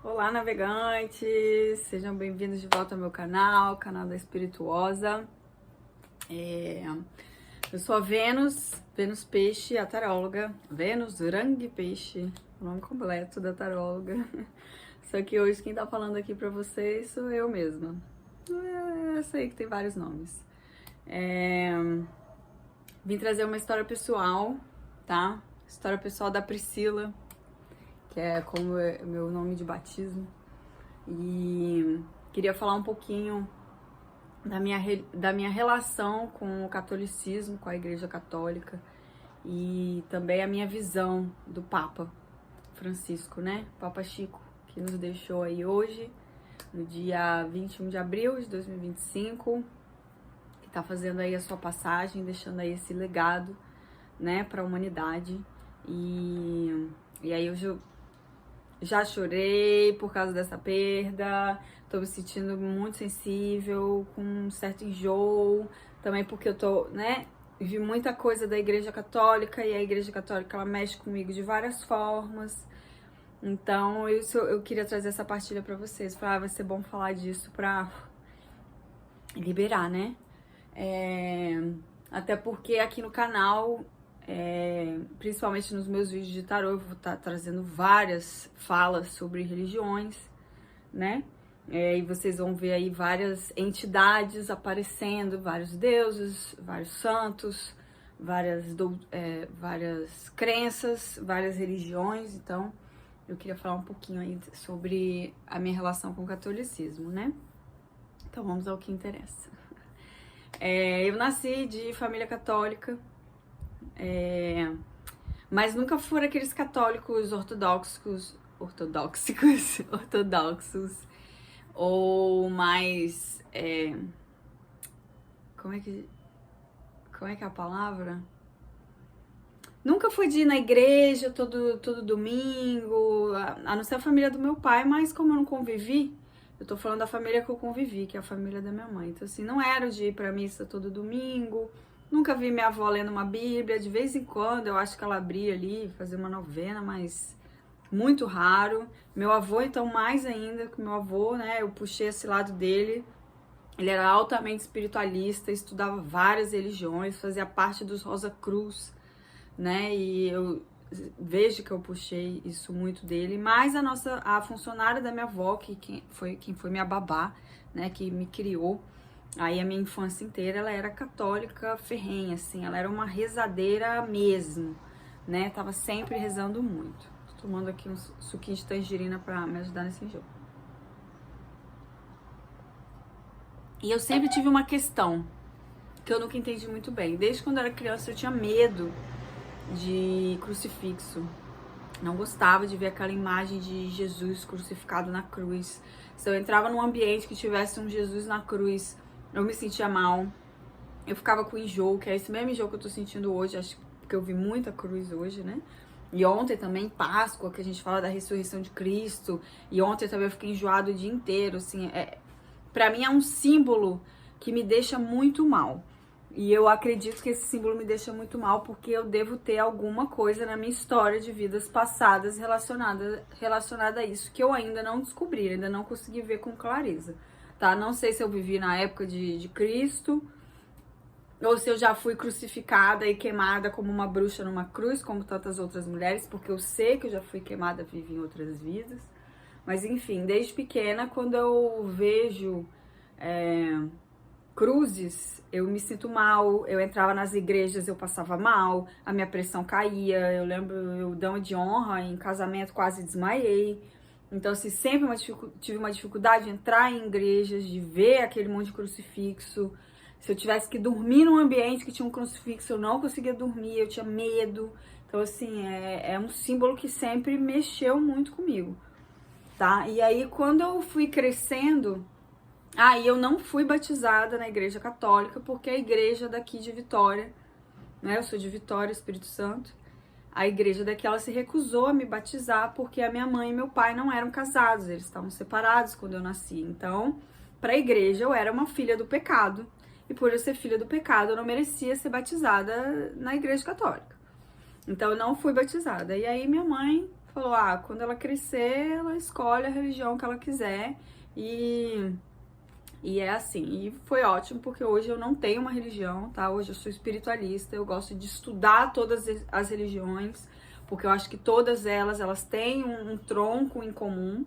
Olá, navegantes! Sejam bem-vindos de volta ao meu canal, canal da Espirituosa. Eu sou a Vênus Peixe, a taróloga. Vênus Rang Peixe, o nome completo da taróloga. Só que hoje quem tá falando aqui pra vocês sou eu mesma. Eu sei que tem vários nomes. Vim trazer uma história pessoal, tá? História pessoal da Priscila, que é como é meu nome de batismo, e queria falar um pouquinho da minha relação com o catolicismo, com a Igreja Católica, e também a minha visão do Papa Francisco, né? Papa Chico, que nos deixou aí hoje, no dia 21 de abril de 2025, que tá fazendo aí a sua passagem, deixando aí esse legado, né, para a humanidade. E aí eu já chorei por causa dessa perda, tô me sentindo muito sensível, com um certo enjoo, também porque eu tô, né, vi muita coisa da Igreja Católica, e a Igreja Católica, ela mexe comigo de várias formas. Então, eu queria trazer essa partilha pra vocês, vai ser bom falar disso pra liberar, né? Até porque aqui no canal, principalmente nos meus vídeos de tarô, eu vou estar trazendo várias falas sobre religiões, né? E vocês vão ver aí várias entidades aparecendo, vários deuses, vários santos, várias crenças, várias religiões. Então, eu queria falar um pouquinho aí sobre a minha relação com o catolicismo, né? Então, vamos ao que interessa. Eu nasci de família católica, mas nunca foram aqueles católicos ortodoxos, ou mais, como é que é a palavra? Nunca fui de ir na igreja todo domingo, a não ser a família do meu pai, mas como eu não convivi, eu tô falando da família que eu convivi, que é a família da minha mãe. Então, assim, não era de ir pra missa todo domingo. Nunca vi minha avó lendo uma Bíblia. De vez em quando, eu acho que ela abria ali, fazia uma novena, mas muito raro. Meu avô, então, mais ainda, que meu avô, né, eu puxei esse lado dele. Ele era altamente espiritualista, estudava várias religiões, fazia parte dos Rosa Cruz, né, e eu vejo que eu puxei isso muito dele, mas a funcionária da minha avó, quem foi minha babá, né, que me criou, aí a minha infância inteira, ela era católica ferrenha, assim, ela era uma rezadeira mesmo, né, tava sempre rezando muito. Tô tomando aqui um suquinho de tangerina pra me ajudar nesse jogo. E eu sempre tive uma questão que eu nunca entendi muito bem. Desde quando eu era criança eu tinha medo de crucifixo. Não gostava de ver aquela imagem de Jesus crucificado na cruz. Se eu entrava num ambiente que tivesse um Jesus na cruz, eu me sentia mal. Eu ficava com enjoo, que é esse mesmo enjoo que eu tô sentindo hoje. Acho que eu vi muita cruz hoje, né? E ontem também, Páscoa, que a gente fala da ressurreição de Cristo. E ontem também eu fiquei enjoado o dia inteiro, assim. Pra mim é um símbolo que me deixa muito mal. E eu acredito que esse símbolo me deixa muito mal porque eu devo ter alguma coisa na minha história de vidas passadas relacionada a isso que eu ainda não descobri, ainda não consegui ver com clareza, tá? Não sei se eu vivi na época de Cristo ou se eu já fui crucificada e queimada como uma bruxa numa cruz, como tantas outras mulheres, porque eu sei que eu já fui queimada viva em outras vidas. Mas enfim, desde pequena, quando eu vejo cruzes, eu me sinto mal. Eu entrava nas igrejas, eu passava mal, a minha pressão caía. Eu lembro, eu dama de honra em casamento, quase desmaiei. Então, assim, sempre tive uma dificuldade de entrar em igrejas, de ver aquele monte de crucifixo. Se eu tivesse que dormir num ambiente que tinha um crucifixo, eu não conseguia dormir, eu tinha medo. Então, assim, é um símbolo que sempre mexeu muito comigo, tá? E aí, quando eu fui crescendo, aí eu não fui batizada na Igreja Católica, porque a igreja daqui de Vitória, né, eu sou de Vitória, Espírito Santo, a igreja daqui, ela se recusou a me batizar, porque a minha mãe e meu pai não eram casados, eles estavam separados quando eu nasci. Então, para a igreja, eu era uma filha do pecado, e por eu ser filha do pecado, eu não merecia ser batizada na Igreja Católica. Então, eu não fui batizada. E aí, minha mãe falou, quando ela crescer, ela escolhe a religião que ela quiser e é assim. E foi ótimo, porque hoje eu não tenho uma religião, tá? Hoje eu sou espiritualista, eu gosto de estudar todas as religiões, porque eu acho que todas elas têm um tronco em comum,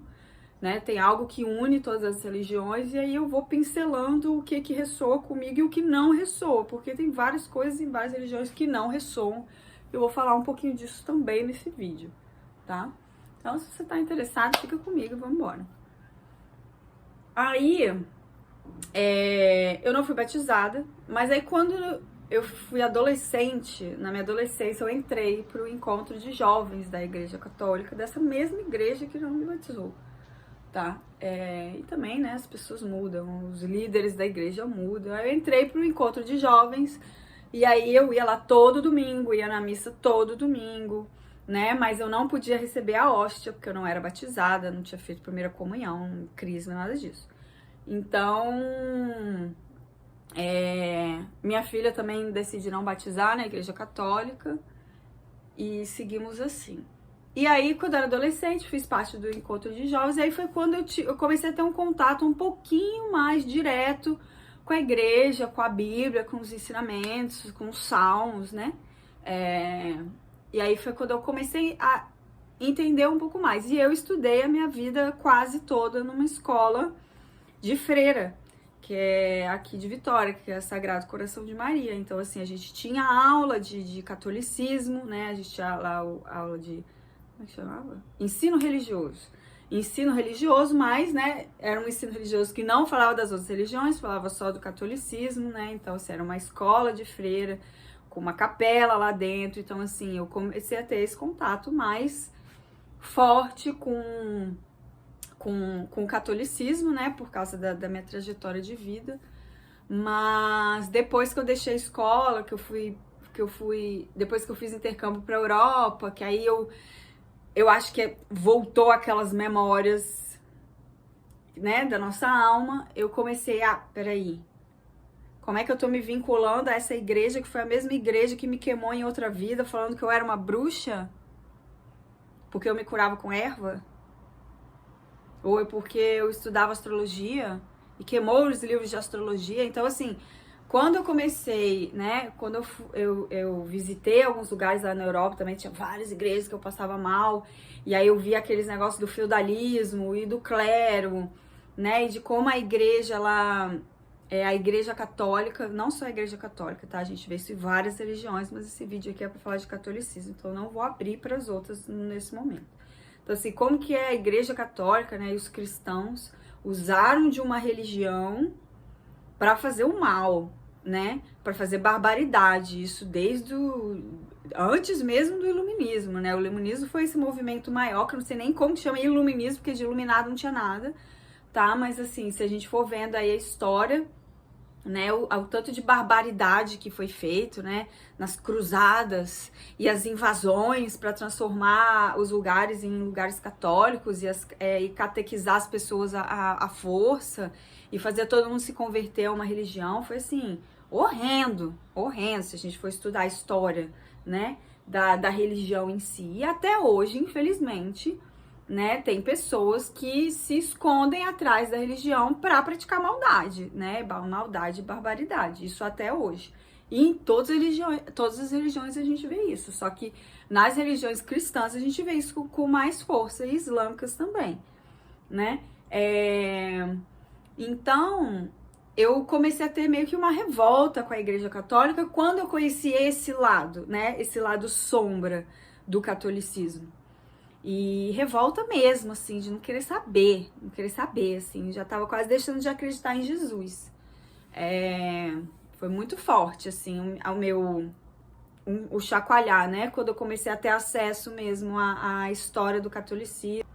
né? Tem algo que une todas as religiões, e aí eu vou pincelando o que ressoa comigo e o que não ressoa, porque tem várias coisas em várias religiões que não ressoam. Eu vou falar um pouquinho disso também nesse vídeo, tá? Então, se você tá interessado, fica comigo e vamos embora. Aí, eu não fui batizada, mas aí quando eu fui adolescente, na minha adolescência, eu entrei pro encontro de jovens da Igreja Católica, dessa mesma igreja que não me batizou. Tá? E também, né, as pessoas mudam, os líderes da igreja mudam. Aí eu entrei pro encontro de jovens e aí eu ia lá todo domingo, ia na missa todo domingo, né? Mas eu não podia receber a hóstia, porque eu não era batizada, não tinha feito primeira comunhão, crisma, nada disso. Então, minha filha também decide não batizar na igreja católica e seguimos assim. E aí, quando eu era adolescente, fiz parte do encontro de jovens, e aí foi quando eu comecei a ter um contato um pouquinho mais direto com a igreja, com a Bíblia, com os ensinamentos, com os salmos, né? E aí foi quando eu comecei a entender um pouco mais. E eu estudei a minha vida quase toda numa escola de freira, que é aqui de Vitória, que é Sagrado Coração de Maria. Então, assim, a gente tinha aula de catolicismo, né? A gente tinha lá aula de... como é que chamava? Ensino religioso. Ensino religioso, mas, né, era um ensino religioso que não falava das outras religiões, falava só do catolicismo, né? Então, assim, era uma escola de freira, com uma capela lá dentro. Então, assim, eu comecei a ter esse contato mais forte com o catolicismo, né, por causa da minha trajetória de vida. Mas depois que eu deixei a escola, depois que eu fiz intercâmbio para a Europa, que aí eu acho que voltou aquelas memórias, né, da nossa alma, eu comecei peraí, como é que eu tô me vinculando a essa igreja, que foi a mesma igreja que me queimou em outra vida, falando que eu era uma bruxa, porque eu me curava com erva? Ou é porque eu estudava astrologia e queimou os livros de astrologia? Então, assim, quando eu comecei, né, quando eu visitei alguns lugares lá na Europa, também tinha várias igrejas que eu passava mal, e aí eu vi aqueles negócios do feudalismo e do clero, né, e de como a igreja, a igreja católica, não só a igreja católica, tá, a gente vê isso em várias religiões, mas esse vídeo aqui é para falar de catolicismo, então eu não vou abrir para as outras nesse momento. Então, assim, como que a igreja católica, né, e os cristãos usaram de uma religião para fazer o mal, né? Para fazer barbaridade. Isso desde antes mesmo do iluminismo, né? O iluminismo foi esse movimento maior, que eu não sei nem como que chama iluminismo, porque de iluminado não tinha nada, tá? Mas assim, se a gente for vendo aí a história, né, o tanto de barbaridade que foi feito, né, nas cruzadas e as invasões para transformar os lugares em lugares católicos e catequizar as pessoas à força e fazer todo mundo se converter a uma religião, foi assim, horrendo, se a gente for estudar a história, né, da religião em si. E até hoje, infelizmente, né, tem pessoas que se escondem atrás da religião para praticar maldade, né, maldade e barbaridade, isso até hoje. E em todas as religiões a gente vê isso, só que nas religiões cristãs a gente vê isso com mais força, e islâmicas também, né. Então, eu comecei a ter meio que uma revolta com a Igreja Católica quando eu conheci esse lado, né, esse lado sombra do catolicismo. E revolta mesmo, assim, de não querer saber, assim, já tava quase deixando de acreditar em Jesus. Foi muito forte, assim, o chacoalhar, né, quando eu comecei a ter acesso mesmo à história do catolicismo.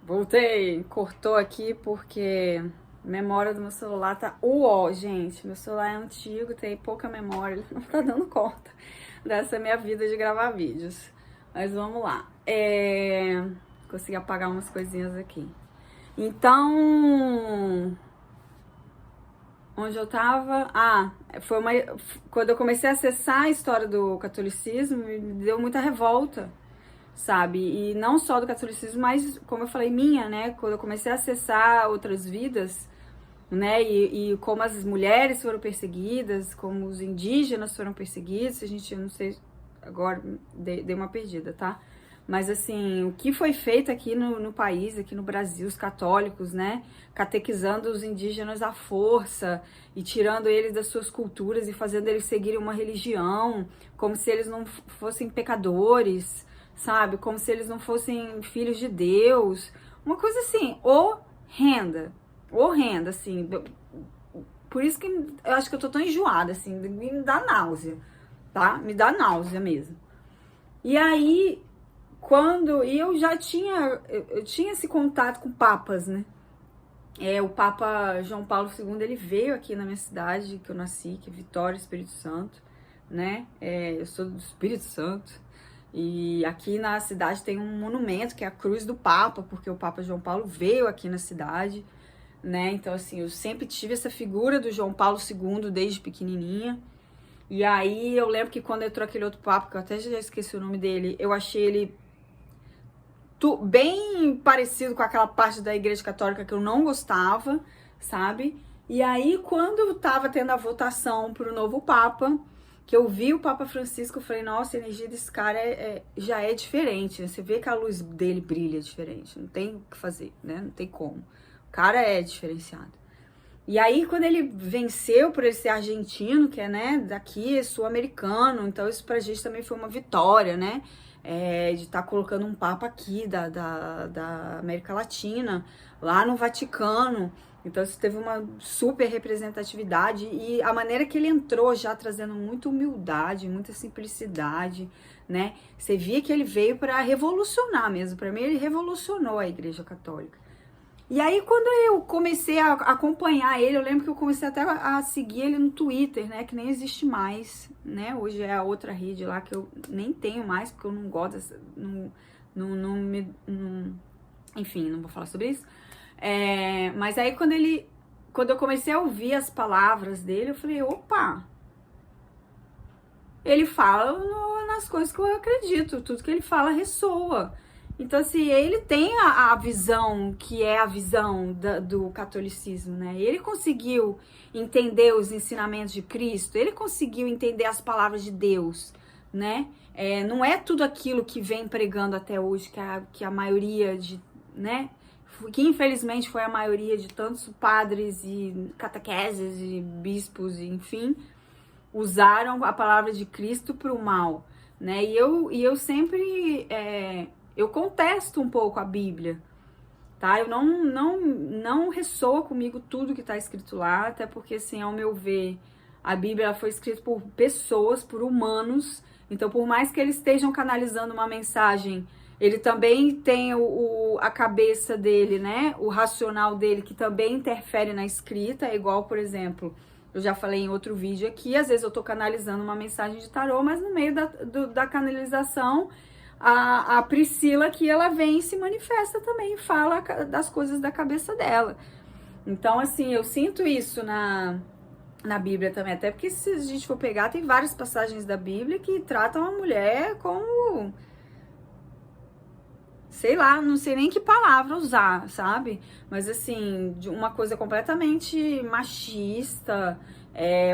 Voltei, cortou aqui porque a memória do meu celular tá uó, gente, meu celular é antigo, tem pouca memória, ele não tá dando conta dessa minha vida de gravar vídeos. Mas vamos lá. Consegui apagar umas coisinhas aqui. Então, onde eu tava? Quando eu comecei a acessar a história do catolicismo, me deu muita revolta. sabe? E não só do catolicismo, mas, como eu falei, minha, né? Quando eu comecei a acessar outras vidas, né? E como as mulheres foram perseguidas, como os indígenas foram perseguidos, a gente, eu não sei, agora dei uma perdida, tá? Mas, assim, o que foi feito aqui no país, aqui no Brasil, os católicos, né? Catequizando os indígenas à força e tirando eles das suas culturas e fazendo eles seguirem uma religião, como se eles não fossem pecadores, sabe? Como se eles não fossem filhos de Deus. Uma coisa, assim, horrenda, assim. Por isso que eu acho que eu tô tão enjoada, assim, me dá náusea, tá? Me dá náusea mesmo. E aí... E eu já tinha, eu tinha esse contato com papas, né? O Papa João Paulo II, ele veio aqui na minha cidade, que eu nasci, que é Vitória, Espírito Santo, né? Eu sou do Espírito Santo. E aqui na cidade tem um monumento, que é a Cruz do Papa, porque o Papa João Paulo veio aqui na cidade, né? Então, assim, eu sempre tive essa figura do João Paulo II desde pequenininha. E aí eu lembro que quando entrou aquele outro Papa, que eu até já esqueci o nome dele, eu achei ele bem parecido com aquela parte da Igreja Católica que eu não gostava, sabe? E aí, quando tava tendo a votação pro novo Papa, que eu vi o Papa Francisco, eu falei, nossa, a energia desse cara já é diferente, né? Você vê que a luz dele brilha diferente, não tem o que fazer, né? Não tem como. O cara é diferenciado. E aí, quando ele venceu por ele ser argentino, que é, né, daqui, sul-americano, então isso pra gente também foi uma vitória, né? De estar colocando um papa aqui da América Latina, lá no Vaticano. Então isso teve uma super representatividade e a maneira que ele entrou já trazendo muita humildade, muita simplicidade, né? Você via que ele veio para revolucionar mesmo. Para mim ele revolucionou a Igreja Católica. E aí, quando eu comecei a acompanhar ele, eu lembro que eu comecei até a seguir ele no Twitter, né? Que nem existe mais, né? Hoje é a outra rede lá que eu nem tenho mais, porque eu não gosto, enfim, não vou falar sobre isso. Mas aí, quando eu comecei a ouvir as palavras dele, eu falei, opa! Ele fala nas coisas que eu acredito, tudo que ele fala ressoa. Então, assim, ele tem a visão que é a visão do catolicismo, né? Ele conseguiu entender os ensinamentos de Cristo, ele conseguiu entender as palavras de Deus, né? Não é tudo aquilo que vem pregando até hoje, que a maioria né? Que infelizmente foi a maioria de tantos padres e catequeses e bispos, enfim, usaram a palavra de Cristo para o mal, né? E eu sempre... eu contesto um pouco a Bíblia, tá? Eu não ressoa comigo tudo que tá escrito lá, até porque, assim, ao meu ver, a Bíblia ela foi escrita por pessoas, por humanos, então por mais que eles estejam canalizando uma mensagem, ele também tem a cabeça dele, né? O racional dele, que também interfere na escrita, igual, por exemplo, eu já falei em outro vídeo aqui, às vezes eu tô canalizando uma mensagem de tarô, mas no meio da canalização... A Priscila que ela vem e se manifesta também, fala das coisas da cabeça dela. Então, assim, eu sinto isso na Bíblia também, até porque se a gente for pegar, tem várias passagens da Bíblia que tratam a mulher como, sei lá, não sei nem que palavra usar, sabe? Mas, assim, de uma coisa completamente machista,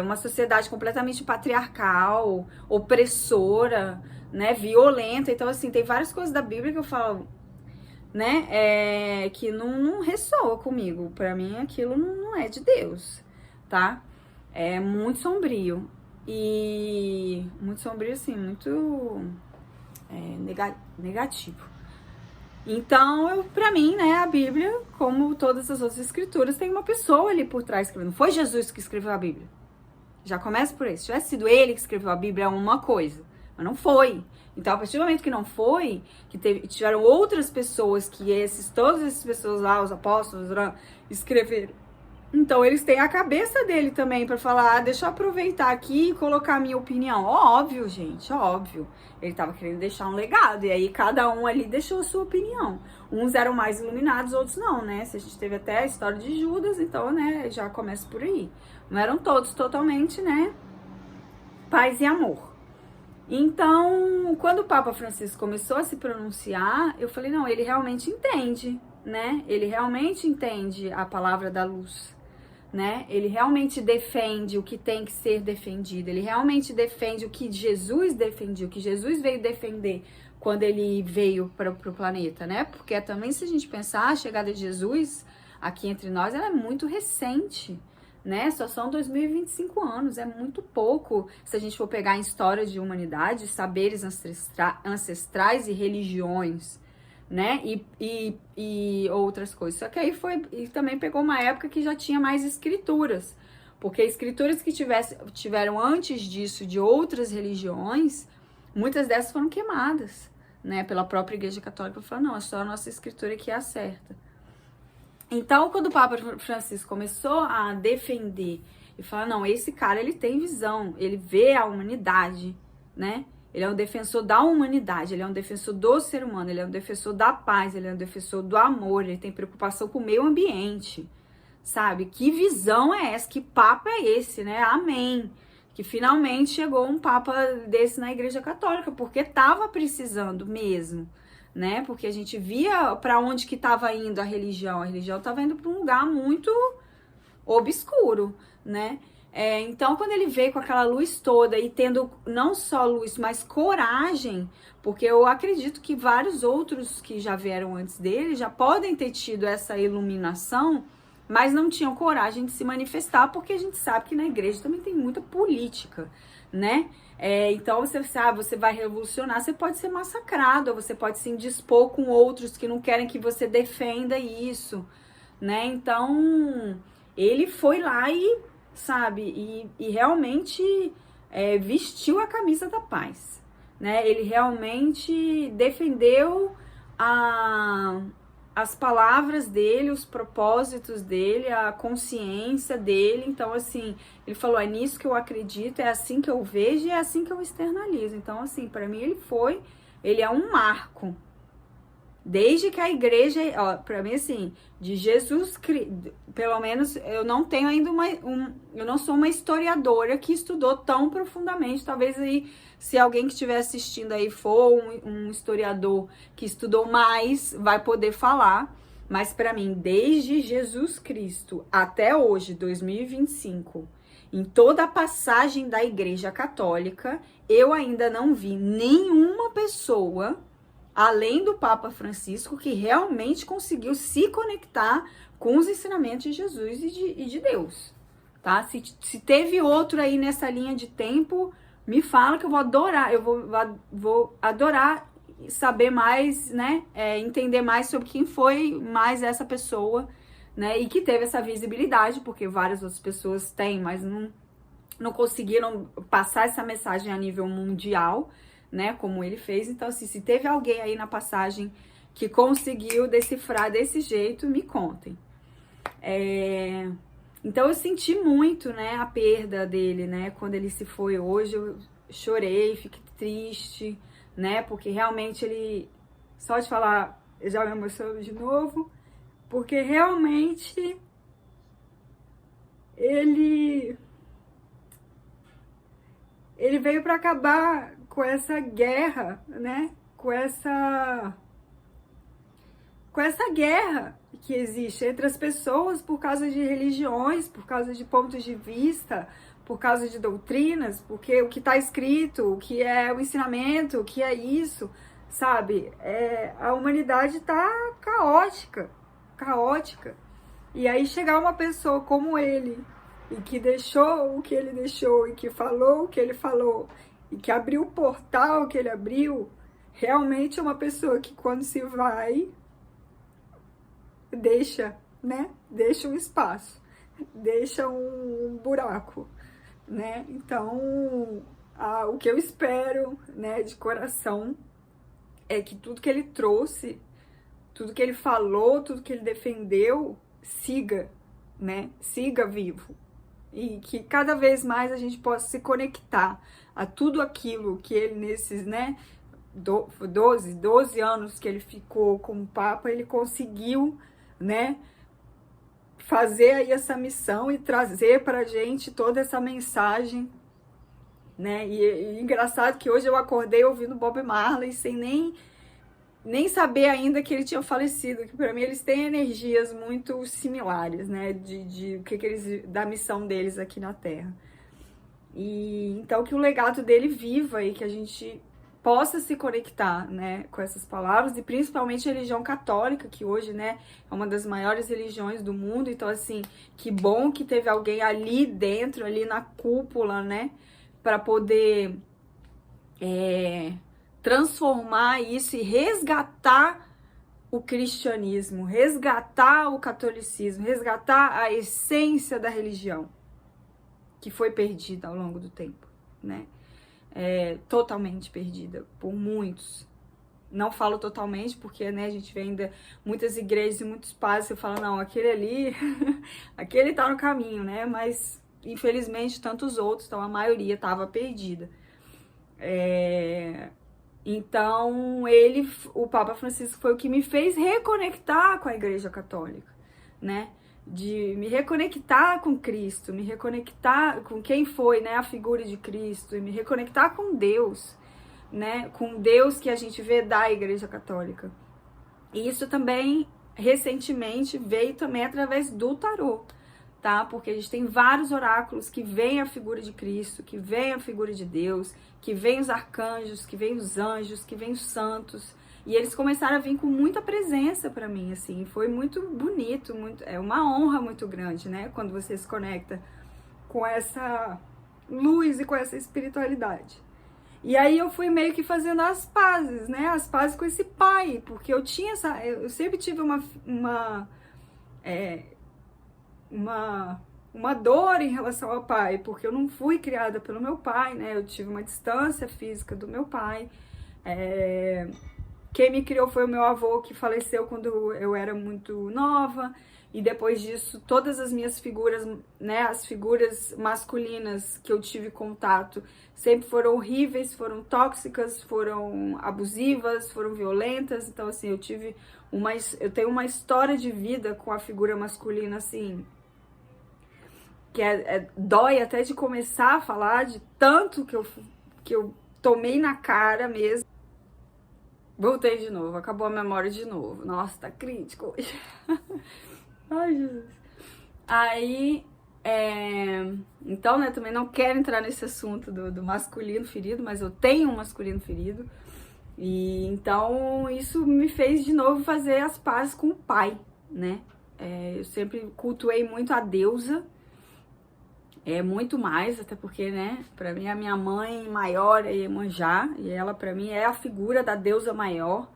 uma sociedade completamente patriarcal, opressora, né, violenta. Então, assim, tem várias coisas da Bíblia que eu falo, né, que não ressoa comigo. Pra mim, aquilo não é de Deus, tá? É muito sombrio. E muito sombrio, assim, muito negativo. Então, pra mim, né, a Bíblia, como todas as outras escrituras, tem uma pessoa ali por trás escrevendo. Não foi Jesus que escreveu a Bíblia. Já começa por isso. Se tivesse sido ele que escreveu a Bíblia, é uma coisa. Mas não foi. Então, a partir do momento que não foi, que tiveram outras pessoas, todas essas pessoas lá, os apóstolos, escreveram. Então, eles têm a cabeça dele também para falar, deixa eu aproveitar aqui e colocar a minha opinião. Óbvio, gente, óbvio. Ele tava querendo deixar um legado, e aí cada um ali deixou a sua opinião. Uns eram mais iluminados, outros não, né? Se a gente teve até a história de Judas, então, né, já começa por aí. Não eram todos totalmente, né, paz e amor. Então, quando o Papa Francisco começou a se pronunciar, eu falei, não, ele realmente entende, né? Ele realmente entende a palavra da luz, né? Ele realmente defende o que tem que ser defendido, ele realmente defende o que Jesus defendia, o que Jesus veio defender quando ele veio para o planeta, né? Porque também, se a gente pensar, a chegada de Jesus aqui entre nós, ela é muito recente, né? Só são 2025 anos, é muito pouco se a gente for pegar em história de humanidade, saberes ancestrais e religiões, né? E outras coisas. Só que aí e também pegou uma época que já tinha mais escrituras, porque escrituras que tiveram antes disso de outras religiões, muitas dessas foram queimadas, né? Pela própria Igreja Católica, falando, não, é só a nossa escritura que é a certa. Então, quando o Papa Francisco começou a defender e falar, não, esse cara, ele tem visão, ele vê a humanidade, né? Ele é um defensor da humanidade, ele é um defensor do ser humano, ele é um defensor da paz, ele é um defensor do amor, ele tem preocupação com o meio ambiente, sabe? Que visão é essa? Que papo é esse, né? Amém. Que finalmente chegou um papa desse na Igreja Católica, porque tava precisando mesmo, né? Porque a gente via para onde que estava indo a religião estava indo para um lugar muito obscuro, né? Então, quando ele veio com aquela luz toda e tendo não só luz, mas coragem, porque eu acredito que vários outros que já vieram antes dele já podem ter tido essa iluminação, mas não tinham coragem de se manifestar, porque a gente sabe que na igreja também tem muita política, né? Então você sabe, você vai revolucionar, você pode ser massacrado, ou você pode se indispor com outros que não querem que você defenda isso, né? Então ele foi lá e, sabe, e realmente vestiu a camisa da paz, né? Ele realmente defendeu as palavras dele, os propósitos dele, a consciência dele. Então, assim, ele falou, é nisso que eu acredito, é assim que eu vejo e é assim que eu externalizo. Então, assim, para mim ele é um marco. Desde que a igreja, ó, para mim, assim, de Jesus Cristo, pelo menos eu não tenho ainda eu não sou uma historiadora que estudou tão profundamente. Talvez aí, se alguém que estiver assistindo aí for um historiador que estudou mais, vai poder falar. Mas para mim, desde Jesus Cristo até hoje, 2025, em toda a passagem da Igreja Católica, eu ainda não vi nenhuma pessoa, além do Papa Francisco, que realmente conseguiu se conectar com os ensinamentos de Jesus e de Deus, tá? Se teve outro aí nessa linha de tempo, me fala que eu vou adorar, vou adorar saber mais, né? Entender mais sobre quem foi mais essa pessoa, né? E que teve essa visibilidade, porque várias outras pessoas têm, mas não conseguiram passar essa mensagem a nível mundial, né, como ele fez. Então, assim, se teve alguém aí na passagem que conseguiu decifrar desse jeito, me contem. Então, eu senti muito, né, a perda dele, né, quando ele se foi hoje. Eu chorei, fiquei triste, né, porque realmente ele, só de falar, eu já me emociono de novo, porque realmente ele veio para acabar com essa guerra, né? Com essa guerra que existe entre as pessoas por causa de religiões, por causa de pontos de vista, por causa de doutrinas, porque o que está escrito, o que é o ensinamento, o que é isso, sabe? A humanidade está caótica. E aí chegar uma pessoa como ele, e que deixou o que ele deixou, e que falou o que ele falou, e que abriu o portal que ele abriu, realmente é uma pessoa que quando se vai, deixa, né? Deixa um espaço, deixa um buraco, né? Então, o que eu espero, né, de coração, é que tudo que ele trouxe, tudo que ele falou, tudo que ele defendeu, siga, né? Siga vivo. E que cada vez mais a gente possa se conectar a tudo aquilo que ele, nesses, né, 12 anos que ele ficou como Papa, ele conseguiu, né, fazer aí essa missão e trazer para a gente toda essa mensagem né? E engraçado que hoje eu acordei ouvindo Bob Marley sem nem saber ainda que ele tinha falecido, que para mim eles têm energias muito similares, né? De o que eles, da missão deles aqui na Terra. E então que o legado dele viva e que a gente possa se conectar, né, com essas palavras, e principalmente a religião católica, que hoje, né, é uma das maiores religiões do mundo. Então, assim, que bom que teve alguém ali dentro, ali na cúpula, né, para poder transformar isso e resgatar o cristianismo, resgatar o catolicismo, resgatar a essência da religião, que foi perdida ao longo do tempo, né? Totalmente perdida por muitos. Não falo totalmente porque, né, a gente vê ainda muitas igrejas e muitos padres que falam, não, aquele ali, aquele tá no caminho, né? Mas, infelizmente, tantos outros, então a maioria tava perdida. Então, o Papa Francisco foi o que me fez reconectar com a Igreja Católica, né? De me reconectar com Cristo, me reconectar com quem foi, né, a figura de Cristo, e me reconectar com Deus, né, com Deus que a gente vê da Igreja Católica. E isso também, recentemente, veio também através do tarô, tá? Porque a gente tem vários oráculos que veem a figura de Cristo, que veem a figura de Deus, que veem os arcanjos, que veem os anjos, que veem os santos. E eles começaram a vir com muita presença para mim, assim, foi muito bonito, é uma honra muito grande, né, quando você se conecta com essa luz e com essa espiritualidade. E aí eu fui meio que fazendo as pazes, né, as pazes com esse pai, porque eu sempre tive uma dor em relação ao pai, porque eu não fui criada pelo meu pai, né, eu tive uma distância física do meu pai. Quem me criou foi o meu avô, que faleceu quando eu era muito nova. E depois disso, todas as minhas figuras, né, as figuras masculinas que eu tive contato, sempre foram horríveis, foram tóxicas, foram abusivas, foram violentas. Então, assim, eu tenho uma história de vida com a figura masculina, assim, que dói até de começar a falar, de tanto que eu tomei na cara mesmo. Voltei de novo, acabou a memória de novo. Nossa, tá crítico hoje. Ai, Jesus. Aí, então, né, também não quero entrar nesse assunto do masculino ferido, mas eu tenho um masculino ferido. E então, isso me fez de novo fazer as pazes com o pai, né? Eu sempre cultuei muito a deusa. Muito mais, até porque, né, pra mim a minha mãe maior é Iemanjá, e ela pra mim é a figura da deusa maior,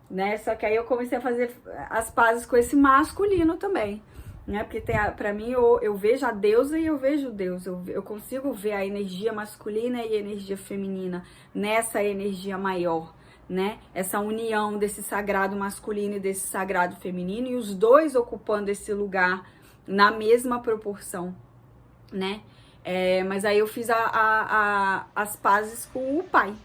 né, só que aí eu comecei a fazer as pazes com esse masculino também, né, porque pra mim eu vejo a deusa e eu vejo o Deus, eu consigo ver a energia masculina e a energia feminina nessa energia maior, né, essa união desse sagrado masculino e desse sagrado feminino, e os dois ocupando esse lugar na mesma proporção, né? Mas aí eu fiz as pazes com o pai,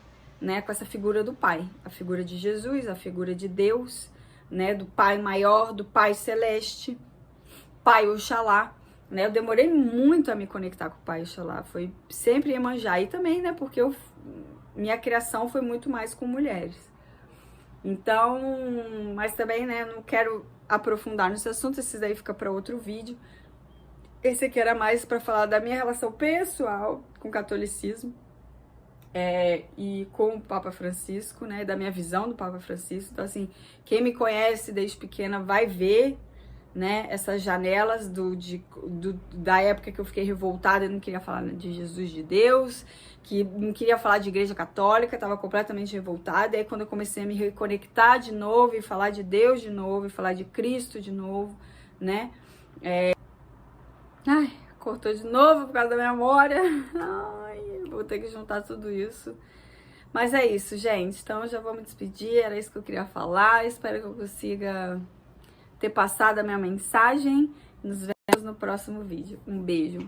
né? Com essa figura do pai, a figura de Jesus, a figura de Deus, né? Do pai maior, do pai celeste, pai Oxalá, né? Eu demorei muito a me conectar com o pai Oxalá, foi sempre Iemanjá, e também, né? Porque minha criação foi muito mais com mulheres. Então, mas também, né? Não quero aprofundar nesse assunto, esse daí fica para outro vídeo. Esse aqui era mais para falar da minha relação pessoal com o catolicismo e com o Papa Francisco, né? Da minha visão do Papa Francisco. Então, assim, quem me conhece desde pequena vai ver, né? Essas janelas da época que eu fiquei revoltada, eu não queria falar de Jesus, de Deus, que não queria falar de Igreja Católica, estava completamente revoltada. E aí, quando eu comecei a me reconectar de novo e falar de Deus de novo, e falar de Cristo de novo, né? Ai, cortou de novo por causa da memória. Ai, vou ter que juntar tudo isso. Mas é isso, gente. Então, já vou me despedir. Era isso que eu queria falar. Espero que eu consiga ter passado a minha mensagem. Nos vemos no próximo vídeo. Um beijo.